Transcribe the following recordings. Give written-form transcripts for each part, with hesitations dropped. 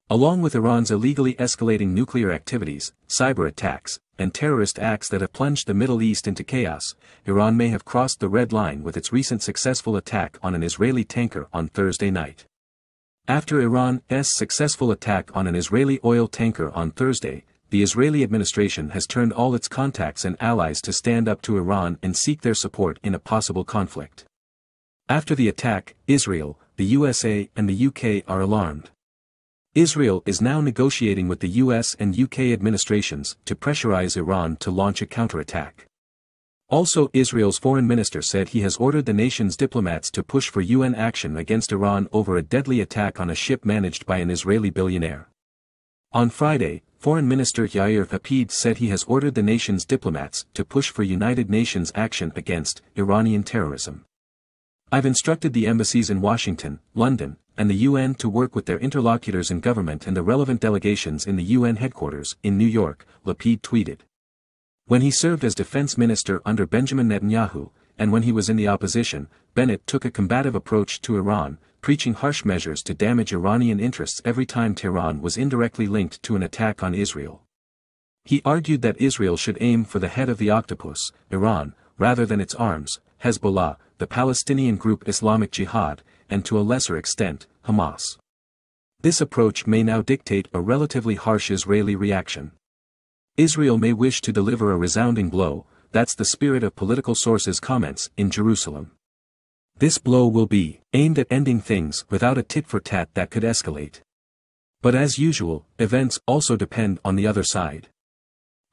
Along with Iran's illegally escalating nuclear activities, cyber attacks, and terrorist acts that have plunged the Middle East into chaos, Iran may have crossed the red line with its recent successful attack on an Israeli tanker on Thursday night. After Iran's successful attack on an Israeli oil tanker on Thursday, the Israeli administration has turned all its contacts and allies to stand up to Iran and seek their support in a possible conflict. After the attack, Israel, the USA and the UK are alarmed. Israel is now negotiating with the US and UK administrations to pressurize Iran to launch a counterattack. Also, Israel's foreign minister said he has ordered the nation's diplomats to push for UN action against Iran over a deadly attack on a ship managed by an Israeli billionaire. On Friday, Foreign Minister Yair Lapid said he has ordered the nation's diplomats to push for United Nations action against Iranian terrorism. I've instructed the embassies in Washington, London, and the UN to work with their interlocutors in government and the relevant delegations in the UN headquarters in New York, Lapid tweeted. When he served as defense minister under Benjamin Netanyahu, and when he was in the opposition, Bennett took a combative approach to Iran, preaching harsh measures to damage Iranian interests every time Tehran was indirectly linked to an attack on Israel. He argued that Israel should aim for the head of the octopus, Iran, rather than its arms, Hezbollah, the Palestinian group Islamic Jihad, and to a lesser extent, Hamas. This approach may now dictate a relatively harsh Israeli reaction. Israel may wish to deliver a resounding blow, that's the spirit of political sources' comments in Jerusalem. This blow will be aimed at ending things without a tit-for-tat that could escalate. But as usual, events also depend on the other side.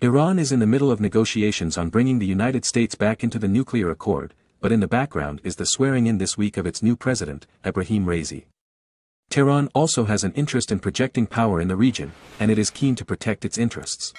Iran is in the middle of negotiations on bringing the United States back into the nuclear accord, but in the background is the swearing-in this week of its new president, Ebrahim Raisi. Tehran also has an interest in projecting power in the region, and it is keen to protect its interests.